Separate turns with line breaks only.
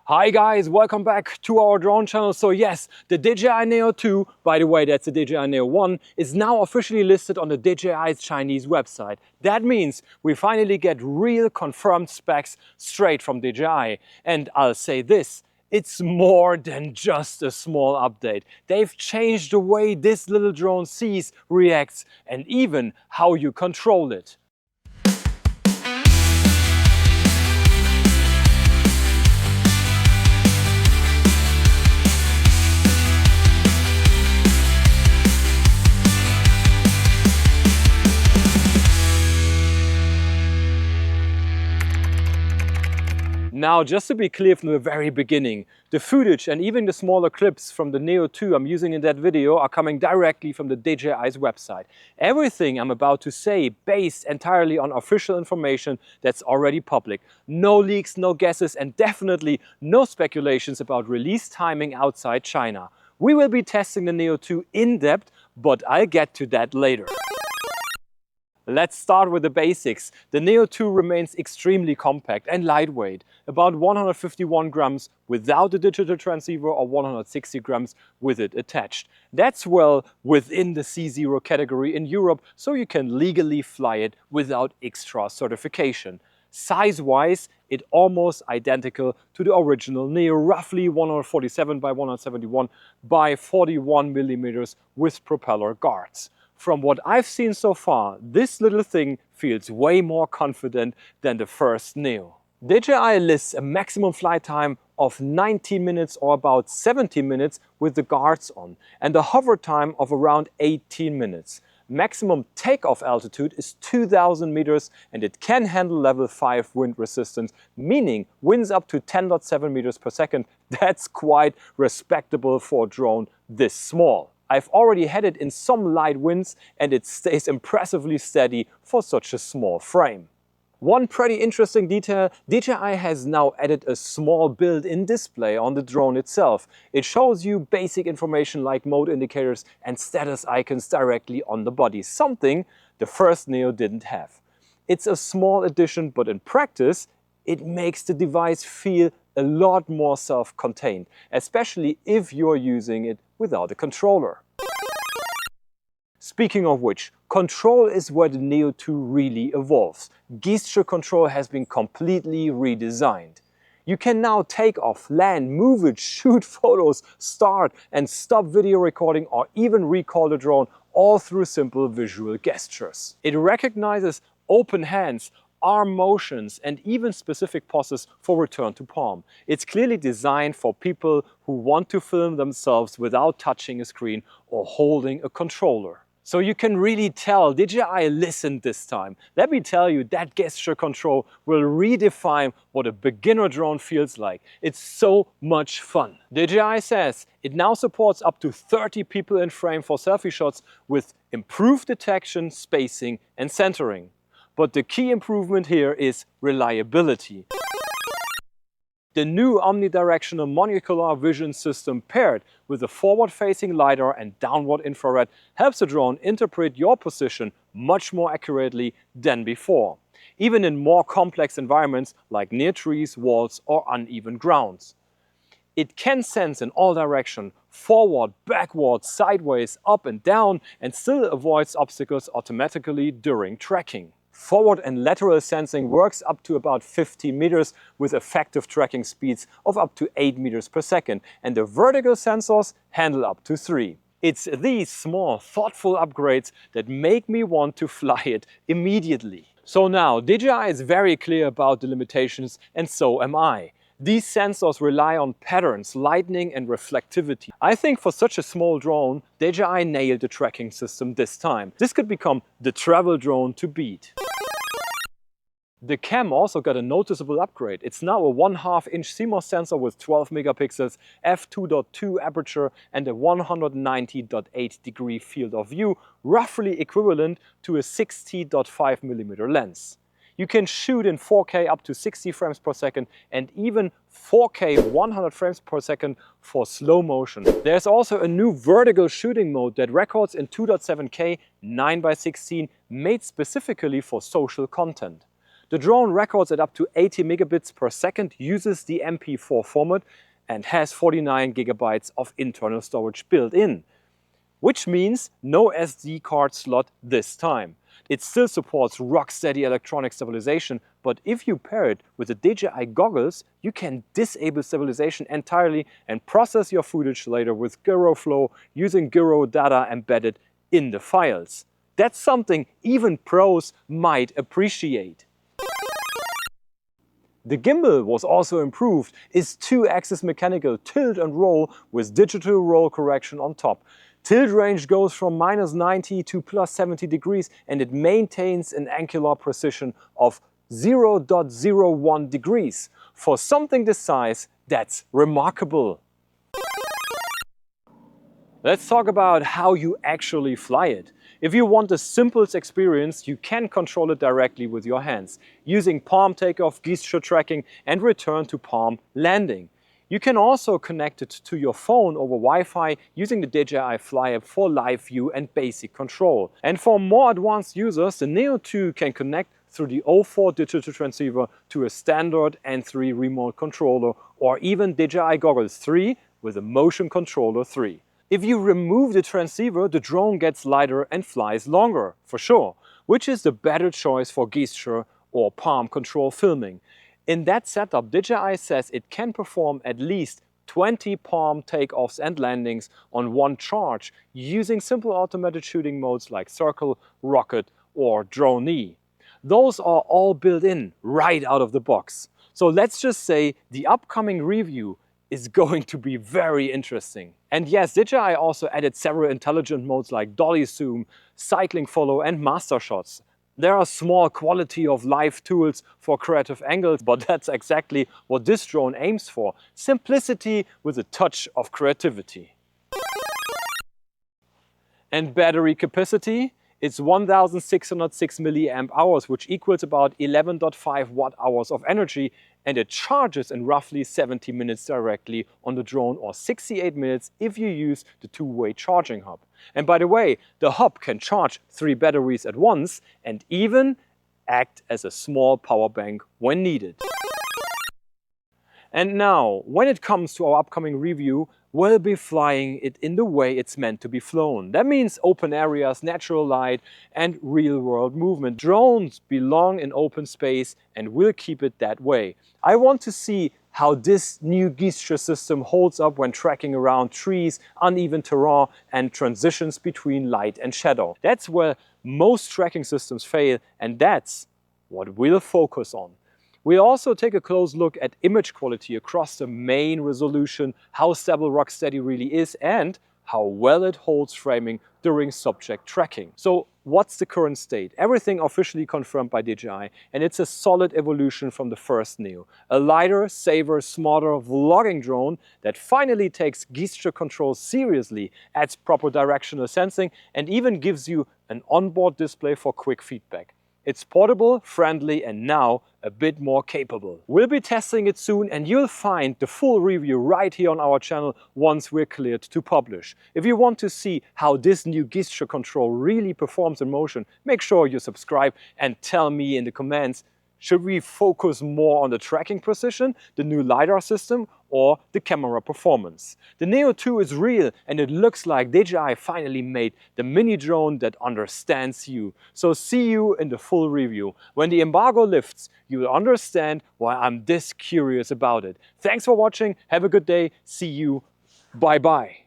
Hi guys, welcome back to our drone channel. So yes, the DJI NEO 2, by the way that's the DJI NEO 1, is now officially listed on the DJI's Chinese website. That means we finally get real confirmed specs straight from DJI. And I'll say this, it's more than just a small update. They've changed the way this little drone sees, reacts, and even how you control it. Now, just to be clear from the very beginning, the footage and even the smaller clips from the NEO 2 I'm using in that video are coming directly from the DJI's website. Everything I'm about to say based entirely on official information that's already public. No leaks, no guesses, and definitely no speculations about release timing outside China. We will be testing the NEO 2 in depth, but I'll get to that later. Let's start with the basics. The NEO 2 remains extremely compact and lightweight, about 151 grams without the digital transceiver or 160 grams with it attached. That's well within the C0 category in Europe, so you can legally fly it without extra certification. Size-wise, it's almost identical to the original NEO, roughly 147 by 171 by 41 millimeters with propeller guards. From what I've seen so far, this little thing feels way more confident than the first NEO. DJI lists a maximum flight time of 19 minutes or about 17 minutes with the guards on, and a hover time of around 18 minutes. Maximum takeoff altitude is 2,000 meters and it can handle level 5 wind resistance, meaning winds up to 10.7 meters per second. That's quite respectable for a drone this small. I've already had it in some light winds and it stays impressively steady for such a small frame. One pretty interesting detail, DJI has now added a small built-in display on the drone itself. It shows you basic information like mode indicators and status icons directly on the body, something the first NEO didn't have. It's a small addition, but in practice, it makes the device feel a lot more self-contained, especially if you're using it without a controller. Speaking of which, control is where the NEO 2 really evolves. Gesture control has been completely redesigned. You can now take off, land, move it, shoot photos, start and stop video recording or even recall the drone all through simple visual gestures. It recognizes open hands, arm motions and even specific poses for return to palm. It's clearly designed for people who want to film themselves without touching a screen or holding a controller. So you can really tell DJI listened this time. Let me tell you, that gesture control will redefine what a beginner drone feels like. It's so much fun. DJI says it now supports up to 30 people in frame for selfie shots with improved detection, spacing and centering. But the key improvement here is reliability. The new omnidirectional monocular vision system paired with a forward-facing LiDAR and downward infrared helps the drone interpret your position much more accurately than before, even in more complex environments like near trees, walls or uneven grounds. It can sense in all directions, forward, backward, sideways, up and down, and still avoids obstacles automatically during tracking. Forward and lateral sensing works up to about 15 meters with effective tracking speeds of up to 8 meters per second, and the vertical sensors handle up to 3. It's these small, thoughtful upgrades that make me want to fly it immediately. So now, DJI is very clear about the limitations, and so am I. These sensors rely on patterns, lighting and reflectivity. I think for such a small drone, DJI nailed the tracking system this time. This could become the travel drone to beat. The cam also got a noticeable upgrade. It's now a 1/2 inch CMOS sensor with 12 megapixels, f2.2 aperture and a 190.8 degree field of view, roughly equivalent to a 60.5 millimeter lens. You can shoot in 4K up to 60 frames per second and even 4K 100 frames per second for slow motion. There's also a new vertical shooting mode that records in 2.7K 9:16 made specifically for social content. The drone records at up to 80 megabits per second, uses the MP4 format and has 49 gigabytes of internal storage built in, which means no SD card slot this time. It still supports RockSteady electronic stabilization, but if you pair it with the DJI goggles, you can disable stabilization entirely and process your footage later with gyro flow using gyro data embedded in the files. That's something even pros might appreciate. The gimbal was also improved. It's 2-axis mechanical tilt and roll with digital roll correction on top. Tilt range goes from -90 to +70 degrees and it maintains an angular precision of 0.01 degrees. For something this size, that's remarkable. Let's talk about how you actually fly it. If you want the simplest experience, you can control it directly with your hands, using palm takeoff, gesture tracking and return to palm landing. You can also connect it to your phone over Wi-Fi using the DJI Fly app for live view and basic control. And for more advanced users, the Neo 2 can connect through the O4 digital transceiver to a standard N3 remote controller or even DJI Goggles 3 with a motion controller 3. If you remove the transceiver, the drone gets lighter and flies longer, for sure, which is the better choice for gesture or palm control filming. In that setup, DJI says it can perform at least 20 palm takeoffs and landings on one charge using simple automated shooting modes like circle, rocket or drone. Those are all built in right out of the box. So let's just say the upcoming review is going to be very interesting. And yes, DJI also added several intelligent modes like dolly zoom, cycling follow and master shots. There are small quality of life tools for creative angles, but that's exactly what this drone aims for. Simplicity with a touch of creativity. And battery capacity? It's 1606 milliamp hours, which equals about 11.5 watt hours of energy, and it charges in roughly 70 minutes directly on the drone or 68 minutes if you use the two-way charging hub. And by the way, the hub can charge 3 batteries at once and even act as a small power bank when needed. And now, when it comes to our upcoming review, we'll be flying it in the way it's meant to be flown. That means open areas, natural light and real-world movement. Drones belong in open space and we'll keep it that way. I want to see how this new gesture system holds up when tracking around trees, uneven terrain and transitions between light and shadow. That's where most tracking systems fail and that's what we'll focus on. We'll also take a close look at image quality across the main resolution, how stable RockSteady really is and how well it holds framing during subject tracking. So what's the current state? Everything officially confirmed by DJI and it's a solid evolution from the first Neo. A lighter, safer, smarter vlogging drone that finally takes gesture control seriously, adds proper directional sensing and even gives you an onboard display for quick feedback. It's portable, friendly and now a bit more capable. We'll be testing it soon and you'll find the full review right here on our channel once we're cleared to publish. If you want to see how this new gesture control really performs in motion, make sure you subscribe and tell me in the comments, should we focus more on the tracking precision, the new LiDAR system or the camera performance? The Neo 2 is real and it looks like DJI finally made the mini drone that understands you. So see you in the full review. When the embargo lifts, you will understand why I'm this curious about it. Thanks for watching, have a good day, see you, bye bye.